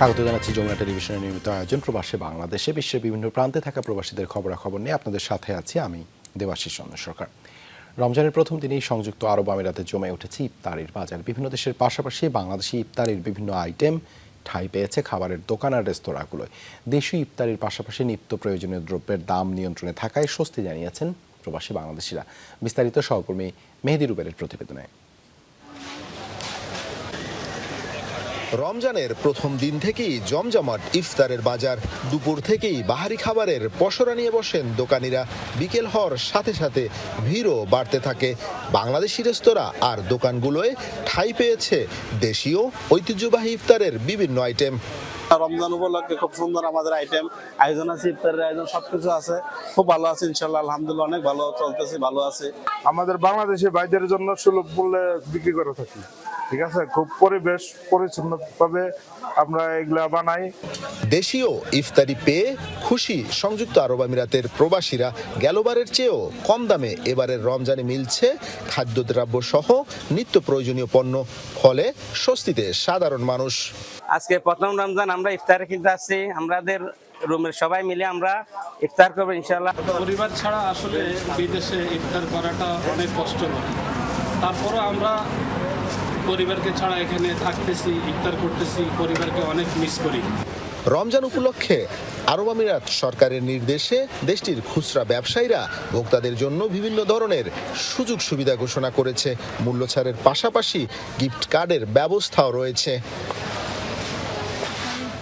স্বাগত জানাচ্ছি যমুনা টেলিভিশনের নিয়মিত আয়োজন প্রবাসী বাংলাদেশে। বিশ্বের বিভিন্ন প্রান্তে থাকা প্রবাসীদের খবরাখবর নিয়ে আপনাদের সাথে আছি আমি দেবাশিস চন্দ্র সরকার। রমজানের প্রথম দিনেই সংযুক্ত আরব আমিরাতে জমে উঠেছে ইফতারির বাজার। বিভিন্ন দেশের পাশাপাশি বাংলাদেশি ইফতারির বিভিন্ন আইটেম ঠাঁই পেয়েছে খাবারের দোকান আর রেস্তোরাঁগুলোয়। দেশীয় ইফতারির পাশাপাশি নিত্য প্রয়োজনীয় দ্রব্যের দাম নিয়ন্ত্রণে থাকায় স্বস্তি জানিয়েছেন প্রবাসী বাংলাদেশিরা। বিস্তারিত সহকর্মী মেহেদি রুবেলের প্রতিবেদনে। রমজানের প্রথম দিন থেকেই জমজমাট ইফতারের বাজার। দুপুর থেকেই বাহারি খাবারের পসরা নিয়ে বসেন দোকানিরা। বিকেল হওয়ার সাথে সাথে ভিড়ও বাড়তে থাকে। বাংলাদেশি রেস্তোরাঁ আর দোকানগুলোয় ঠাঁই পেয়েছে দেশীয় ঐতিহ্যবাহী ইফতারের বিভিন্ন আইটেম। রমজান উপলক্ষে খুব সুন্দর আমাদের আয়োজন আছে, ইফতারের আয়োজন সবকিছু আছে, খুব ভালো আছে ইনশাল্লাহ, আলহামদুলিল্লাহ অনেক ভালো চলতেছে, ভালো আছে। আমাদের বাংলাদেশি ভাইদের জন্য সুলভ মূল্যে বিক্রি করে থাকি, ঠিক আছে। খুব পরিবেশ পরিচ্ছন্ন ভাবে আমরা এগুলা বানাই। দেশীয় ইফতারি পেয়ে খুশি সংযুক্ত আরব আমিরাতের প্রবাসীরা। গেলবারের চেয়েও কম দামে এবারের রমজানে মিলছে খাদ্যদ্রব্য সহ নিত্য প্রয়োজনীয় পণ্য, ফলে স্বস্তিতে সাধারণ মানুষ। আজকে প্রথম রমজান, আমরা ইফতারে কিনতে আসছি। আমাদের রুমের সবাই মিলে আমরা ইফতার করবো ইনশাআল্লাহ। পরিবার ছাড়া আসলে বিদেশে ইফতার করাটা অনেক কষ্টকর, তারপরও আমরা পরিবারকে ছাড়া এখানে থাকতেছি, ইফতার করতেছি, পরিবারকে অনেক মিস করি। রমজান উপলক্ষে আরব আমিরাত সরকারের নির্দেশে দেশটির খুচরা ব্যবসায়ীরা ভোক্তাদের জন্য বিভিন্ন ধরনের সুযোগ সুবিধা ঘোষণা করেছে। মূল্যছাড়ের পাশাপাশি গিফট কার্ডের ব্যবস্থাও রয়েছে।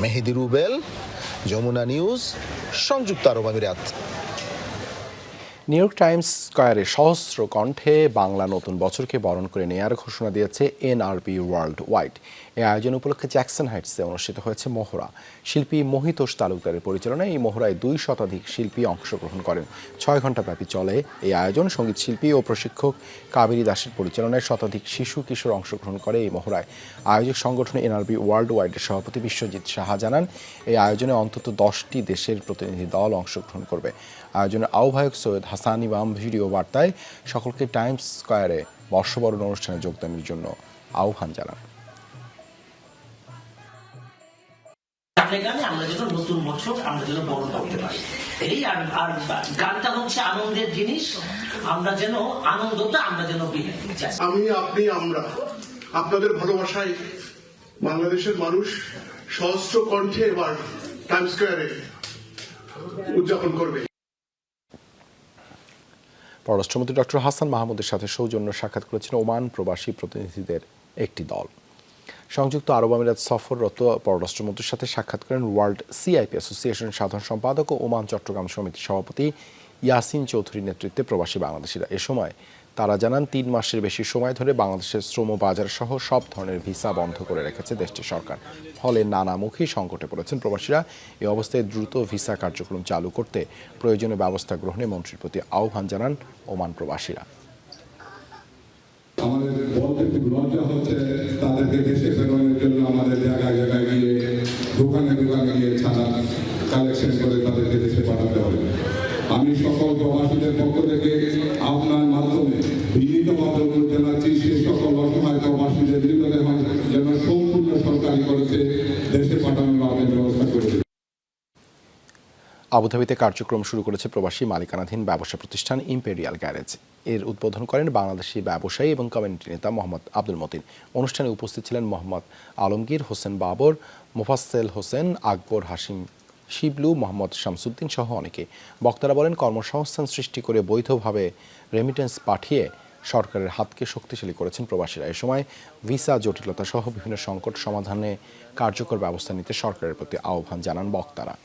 মেহেদি রুবেল, যমুনা নিউজ, সংযুক্ত আরব আমিরাত। নিউ ইয়র্ক টাইমস স্কয়ারে সহস্র কণ্ঠে বাংলা নতুন বছরকে বরণ করে নেয়ার ঘোষণা দিয়েছে এনআরবি ওয়ার্ল্ড ওয়াইড। এই আয়োজন উপলক্ষে জ্যাকসন হাইটসে অনুষ্ঠিত হয়েছে মহড়া। শিল্পী মহিতোষ তালুকদারের পরিচালনায় এই মহড়ায় 2 শতাধিক শিল্পী অংশগ্রহণ করেন। 6 ঘণ্টাব্যাপী চলে এই আয়োজন। সঙ্গীত শিল্পী ও প্রশিক্ষক কাবেরী দাসের পরিচালনায় শতাধিক শিশু কিশোর অংশগ্রহণ করে এই মহড়ায়। আয়োজক সংগঠন এনআরবি ওয়ার্ল্ড ওয়াইডের সভাপতি বিশ্বজিৎ সাহা জানান, এই আয়োজনে অন্তত 10টি দেশের প্রতিনিধি দল অংশগ্রহণ করবে। আয়োজনের আহ্বায়ক সৈয়দ হাসান ইমাম ভিডিও বার্তায় সকলকে টাইমস স্কয়ারে বর্ষবরণ অনুষ্ঠানে যোগদানের জন্য আহ্বান জানান। আমরা যেন নতুন বছর আমরা যেন বরণ করতে পারি, এই আর গানটা হচ্ছে আনন্দের জিনিস, আমরা যেন আনন্দটা আমরা যেন আমি, আপনি, আমরা আপনাদের ভালোবাসায় বাংলাদেশের মানুষ সহস্র কণ্ঠে এবার টাইমস স্কয়ারে উদযাপন করবে। পররাষ্ট্রমন্ত্রী ডক্টর হাসান মাহমুদের সাথে সৌজন্য সাক্ষাৎ করেছেন ওমান প্রবাসী প্রতিনিধিদের একটি দল। সংযুক্ত আরব আমিরাত সফররত পররাষ্ট্রমন্ত্রীর সাথে সাক্ষাৎ করেন ওয়ার্ল্ড সিআইপি অ্যাসোসিয়েশন সাধারণ সম্পাদক ও ওমান চট্টগ্রাম সমিতির সভাপতি ইয়াসিন চৌধুরীর নেতৃত্বে প্রবাসী বাংলাদেশিরা। এ সময় তারা জানান, 3 মাসের বেশি সময় ধরে বাংলাদেশের শ্রম বাজার সহ সব ধরনের ভিসা বন্ধ করে রেখেছে দেশটির সরকার। ফলে নানামুখী সংকটে পড়েছেন প্রবাসীরা। এই অবস্থায় দ্রুত ভিসা কার্যক্রম চালু করতে প্রয়োজনীয় ব্যবস্থা গ্রহণে মন্ত্রীর প্রতি আহ্বান জানান ওমান প্রবাসীরা। আমাদের বলতে খুব লজ্জা হচ্ছে, তাদেরকে দেশে ফেরানোর জন্য আমাদের জায়গায় জায়গায় গিয়ে দোকানে দোকানে গিয়ে ছাড়া কালেকশন করে তাদেরকে দেশে পাঠাতে হবে। আমি সকল প্রবাসীদের পক্ষ থেকে আপনার মাধ্যমে বিনীতভাবে অনুরোধ জানাচ্ছি, সে সকল অসহায় প্রবাসীদের বিপদে হয় যেন সম্পূর্ণ সরকারি খরচে দেশে পাঠানোর আমাদের ব্যবস্থা করে। আবুধাবিতে কার্যক্রম শুরু করেছে প্রবাসী মালিকানাধীন ব্যবসা প্রতিষ্ঠান ইম্পেরিয়াল গ্যারেজ। এর উদ্বোধন করেন বাংলাদেশি ব্যবসায়ী এবং কমিউনিটি নেতা মোহাম্মদ আব্দুল মতিন। অনুষ্ঠানে উপস্থিত ছিলেন মোহাম্মদ আলমগীর হোসেন বাবর, মোফাসসেল হোসেন, আকবর হাশিম শিবলু, মোহাম্মদ শামসুদ্দিন সহ অনেকে। বক্তারা বলেন, কর্মসংস্থান সৃষ্টি করে বৈধভাবে রেমিটেন্স পাঠিয়ে সরকারের হাতকে শক্তিশালী করেছেন প্রবাসীরা। এ সময় ভিসা জটিলতা সহ বিভিন্ন সংকট সমাধানে কার্যকর ব্যবস্থা নিতে সরকারের প্রতি আহ্বান জানান বক্তারা।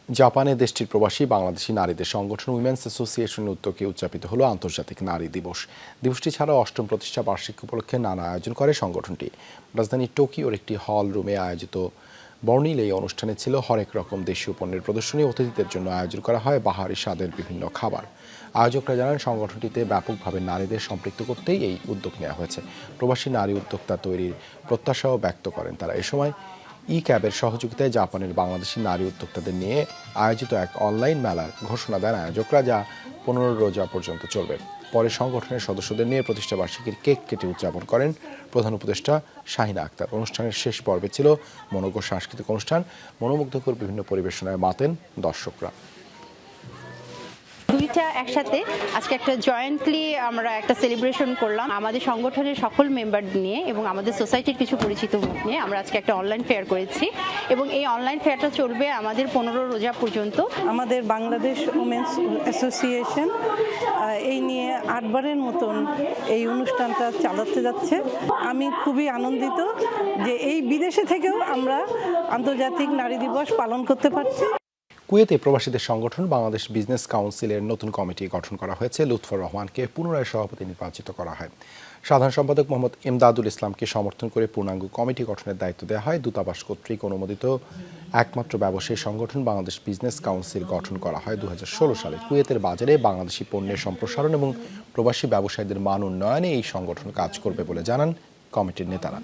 জাপানে দেশটির প্রবাসী বাংলাদেশি নারীদের সংগঠন উইমেন্স অ্যাসোসিয়েশনের উদ্যোগে উদযাপিত হলো আন্তর্জাতিক নারী দিবস। দিবসটি ছাড়াও 8ম প্রতিষ্ঠা বার্ষিকী উপলক্ষে নানা আয়োজন করে সংগঠনটি। রাজধানী টোকিওর একটি হল রুমে আয়োজিত বর্ণিল এই অনুষ্ঠানে ছিল হরেক রকম দেশীয় পণ্যের প্রদর্শনী। অতিথিদের জন্য আয়োজন করা হয় বাহারি স্বাদের বিভিন্ন খাবার। আয়োজকরা জানান, সংগঠনটিতে ব্যাপকভাবে নারীদের সম্পৃক্ত করতেই এই উদ্যোগ নেওয়া হয়েছে। প্রবাসী নারী উদ্যোক্তা তৈরির প্রত্যাশাও ব্যক্ত করেন তারা। এ সময় ক্যাবের সহযোগিতায় জাপানের বাংলাদেশি নারী উদ্যোক্তাদের নিয়ে আয়োজিত এক অনলাইন মেলার ঘোষণা দেন আয়োজকরা, যা 15 রোজা পর্যন্ত চলবে। পরে সংগঠনের সদস্যদের নিয়ে প্রতিষ্ঠাবার্ষিকীর কেক কেটে উদযাপন করেন প্রধান উপদেষ্টা শাহিনা আক্তার। অনুষ্ঠানের শেষ পর্বে ছিল মনোজ্ঞ সাংস্কৃতিক অনুষ্ঠান। মনোমুগ্ধকর বিভিন্ন পরিবেশনায় মাতেন দর্শকরা। দুইটা একসাথে আজকে একটা জয়েন্টলি আমরা একটা সেলিব্রেশন করলাম আমাদের সংগঠনের সকল মেম্বার নিয়ে এবং আমাদের সোসাইটির কিছু পরিচিত মুখ নিয়ে। আমরা আজকে একটা অনলাইন ফেয়ার করেছি এবং এই অনলাইন ফেয়ারটা চলবে আমাদের 15 রোজা পর্যন্ত। আমাদের বাংলাদেশ উমেন্স অ্যাসোসিয়েশন এই নিয়ে 8 বারের মতন এই অনুষ্ঠানটা চালাতে যাচ্ছে। আমি খুবই আনন্দিত যে এই বিদেশে থেকেও আমরা আন্তর্জাতিক নারী দিবস পালন করতে পারছি। কুয়েতে প্রবাসীদের সংগঠন বাংলাদেশ বিজনেস কাউন্সিলের নতুন কমিটি গঠন করা হয়েছে। লুৎফর রহমানকে পুনরায় সভাপতি নির্বাচিত করা হয়। সাধারণ সম্পাদক মোহাম্মদ এমদাদুল ইসলামকে সমর্থন করে পূর্ণাঙ্গ কমিটি গঠনের দায়িত্ব দেওয়া হয়। দূতাবাস কর্তৃক অনুমোদিত একমাত্র ব্যবসায়ী সংগঠন বাংলাদেশ বিজনেস কাউন্সিল গঠন করা হয় 2016 সালে। কুয়েতের বাজারে বাংলাদেশি পণ্যের সম্প্রসারণ এবং প্রবাসী ব্যবসায়ীদের মান উন্নয়নে এই সংগঠন কাজ করবে বলে জানান কমিটির নেতারা।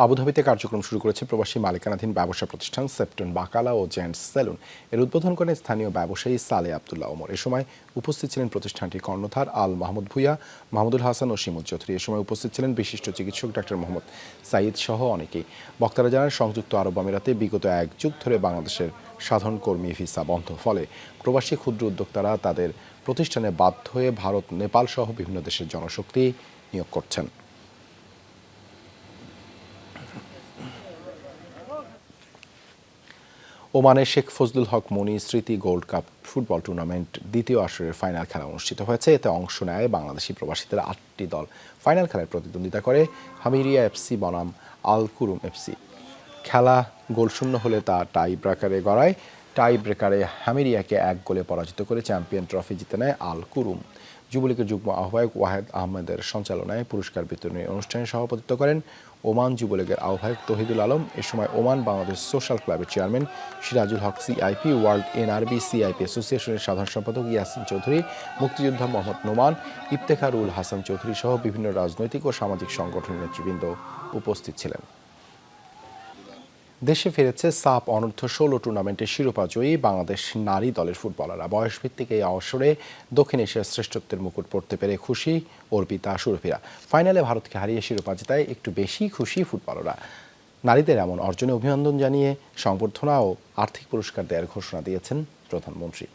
আবুধাবিতে কার্যক্রম শুরু করেছে প্রবাসী মালিকানাধীন ব্যবসা প্রতিষ্ঠান সেপ্টন বাকালা ও জেন্টস সেলুন। এর উদ্বোধন করেন স্থানীয় ব্যবসায়ী সালে আব্দুল্লাহ ওমর। এ সময় উপস্থিত ছিলেন প্রতিষ্ঠানটির কর্ণধার আল মাহমুদ ভুইয়া, মাহমুদুল হাসান ও শিমুল চৌধুরী। এ সময় উপস্থিত ছিলেন বিশিষ্ট চিকিৎসক ডাক্তার মোহাম্মদ সাইদ সহ অনেকেই। বক্তারা জানান, সংযুক্ত আরব আমিরাতে বিগত 1 যুগ ধরে বাংলাদেশের সাধারণ কর্মী ভিসা বন্ধ। ফলে প্রবাসী ক্ষুদ্র উদ্যোক্তারা তাদের প্রতিষ্ঠানে বাধ্য হয়ে ভারত, নেপাল সহ বিভিন্ন দেশের জনশক্তি নিয়োগ করছেন। ওমানের শেখ ফজলুল হক মনি স্মৃতি গোল্ড কাপ ফুটবল টুর্নামেন্ট দ্বিতীয় আসরের ফাইনাল খেলা অনুষ্ঠিত হয়েছে। এতে অংশ নেয় বাংলাদেশি প্রবাসীদের 8টি দল। ফাইনাল খেলায় প্রতিদ্বন্দ্বিতা করে হামিরিয়া এফসি বনাম আল কুরুম এফসি। খেলা গোলশূন্য হলে তা টাই ব্রেকারে গড়ায়। টাই ব্রেকারে হামিরিয়াকে 1 গোলে পরাজিত করে চ্যাম্পিয়ন ট্রফি জিতে নেয় আল কুরুম। যুবলীগের যুগ্ম আহ্বায়ক ওয়াহেদ আহমেদের সঞ্চালনায় পুরস্কার বিতরণী অনুষ্ঠানে সভাপতিত্ব করেন ওমান যুবলীগের আহ্বায়ক তহিদুল আলম। এ সময় ওমান বাংলাদেশ সোশ্যাল ক্লাবের চেয়ারম্যান সিরাজুল হক সিআইপি, ওয়ার্ল্ড এনআরবি সিআইপি অ্যাসোসিয়েশনের সাধারণ সম্পাদক ইয়াসিন চৌধুরী, মুক্তিযোদ্ধা মোহাম্মদ নোমান, ইফতেখারুল হাসান চৌধুরী সহ বিভিন্ন রাজনৈতিক ও সামাজিক সংগঠনের নেতৃবৃন্দ উপস্থিত ছিলেন। দেশে ফিরেছে সাফ অনূর্ধ্ব-16 টুর্নামেন্টের শিরোপা জয়ী বাংলাদেশ নারী দলের ফুটবলাররা। বয়সভিত্তিক এই আসরে দক্ষিণ এশিয়ার শ্রেষ্ঠত্বের মুকুট পড়তে পেরে খুশি অর্পিতা, সুরভিরা। ফাইনালে ভারতকে হারিয়ে শিরোপা জেতায় একটু বেশি খুশি ফুটবলাররা। নারীদের এমন অর্জনে অভিনন্দন জানিয়ে সংবর্ধনা ও আর্থিক পুরস্কার দেওয়ার ঘোষণা দিয়েছেন প্রধানমন্ত্রী।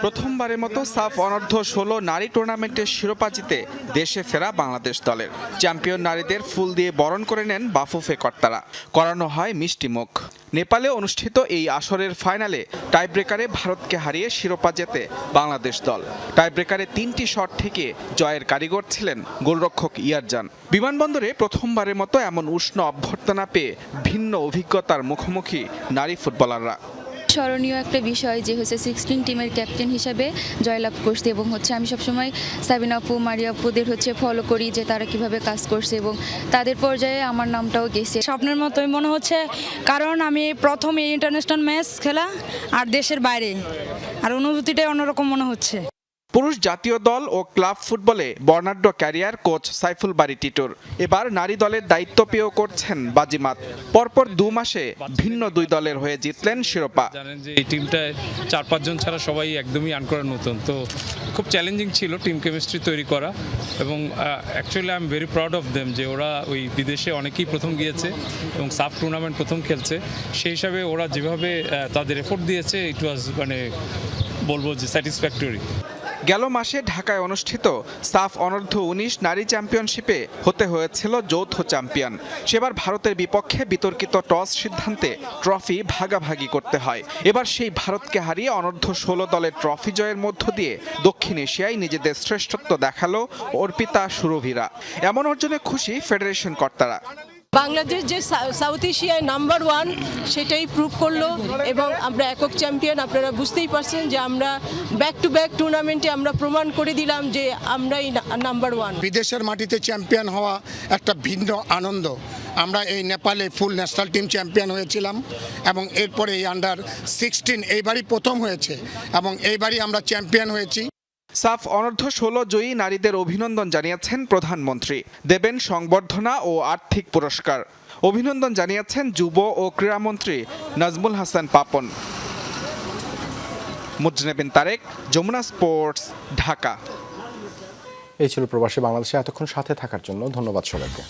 প্রথমবারের মতো সাফ অনূর্ধ্ব-16 নারী টুর্নামেন্টের শিরোপা জিতে দেশে ফেরা বাংলাদেশ দলের চ্যাম্পিয়ন নারীদের ফুল দিয়ে বরণ করে নেন বাফুফে কর্তারা। করানো হয় মিষ্টি মুখ। নেপালে অনুষ্ঠিত এই আসরের ফাইনালে টাইব্রেকারে ভারতকে হারিয়ে শিরোপা জেতে বাংলাদেশ দল। টাইব্রেকারে 3টি শট থেকে জয়ের কারিগর ছিলেন গোলরক্ষক ইয়ারজান। বিমানবন্দরে প্রথমবারের মতো এমন উষ্ণ অভ্যর্থনা পেয়ে ভিন্ন অভিজ্ঞতার মুখোমুখি নারী ফুটবলাররা। স্মরণীয় একটা বিষয় যে হচ্ছে 16 টিমের ক্যাপ্টেন হিসাবে জয়লাভ করছে এবং আমি সবসময় সাবিনা আপু, মারিয়া আপুদের ফলো করি যে তারা কিভাবে কাজ করছে এবং তাদের পর্যায়ে আমার নামটাও গেছে। স্বপ্নের মতোই মনে হচ্ছে, কারণ আমি প্রথম এই ইন্টারন্যাশনাল ম্যাচ খেলা আর দেশের বাইরে, আর অনুভূতিটাই অন্যরকম মনে হচ্ছে। পুরুষ জাতীয় দল ও ক্লাব ফুটবলে বর্ণাঢ্য ক্যারিয়ার কোচ সাইফুল বারী টিটুর। এবার নারী দলের দায়িত্ব পেয়েও করছেন বাজিমাত। পরপর 2 মাসে ভিন্ন 2 দলের হয়ে জিতলেন শিরোপা। জানেন যে এই টিমটায় 4-5 জন ছাড়া সবাই একদমই আনকরা নতুন, তো খুব চ্যালেঞ্জিং ছিল টিম কেমিস্ট্রি তৈরি করা। এবং actually I am very proud of them যে ওরা ওই বিদেশে অনেকেই প্রথম গিয়েছে এবং সাফ টুর্নামেন্ট প্রথম খেলছে। সেই হিসাবে ওরা যেভাবে তাদের এফোর্ট দিয়েছে, ইট ওয়াজ বলবো যে স্যাটিসফ্যাক্টরি। গেল মাসে ঢাকায় অনুষ্ঠিত সাফ অনূর্ধ্ব-19 নারী চ্যাম্পিয়নশিপে হতে হয়েছিল যৌথ চ্যাম্পিয়ন। সেবার ভারতের বিপক্ষে বিতর্কিত টস সিদ্ধান্তে ট্রফি ভাগাভাগি করতে হয়। এবার সেই ভারতকে হারিয়ে অনূর্ধ্ব-16 দলের ট্রফি জয়ের মধ্য দিয়ে দক্ষিণ এশিয়ায় নিজেদের শ্রেষ্ঠত্ব দেখালো অর্পিতা, সুরভিরা। এমন অর্জনে খুশি ফেডারেশন কর্তারা। বাংলাদেশ যে সাউথ এশিয়ায় নাম্বার 1 সেটাই প্রুভ করলো এবং আমরা একক চ্যাম্পিয়ন। আপনারা বুঝতেই পারছেন যে আমরা ব্যাক টু ব্যাক টুর্নামেন্টে আমরা প্রমাণ করে দিলাম যে আমরাই নাম্বার 1। বিদেশের মাটিতে চ্যাম্পিয়ন হওয়া একটা ভিন্ন আনন্দ। আমরা এই নেপালে ফুল ন্যাশনাল টিম চ্যাম্পিয়ন হয়েছিলাম এবং এরপরে এই আন্ডার-16 এইবারই প্রথম হয়েছে এবং এইবারই আমরা চ্যাম্পিয়ন হয়েছি। সাফ অনূর্ধ্ব-16 জয়ী নারীদের অভিনন্দন জানিয়েছেন প্রধানমন্ত্রী। দেবেন সংবর্ধনা ও আর্থিক পুরস্কার। অভিনন্দন জানিয়েছেন যুব ও ক্রীড়ামন্ত্রী নাজমুল হাসান পাপন। মুজনেবিন তারেক, যমুনা স্পোর্টস, ঢাকা। এই ছিল প্রবাসী বাংলাদেশে এতক্ষণ সাথে থাকার জন্য ধন্যবাদ সবাইকে।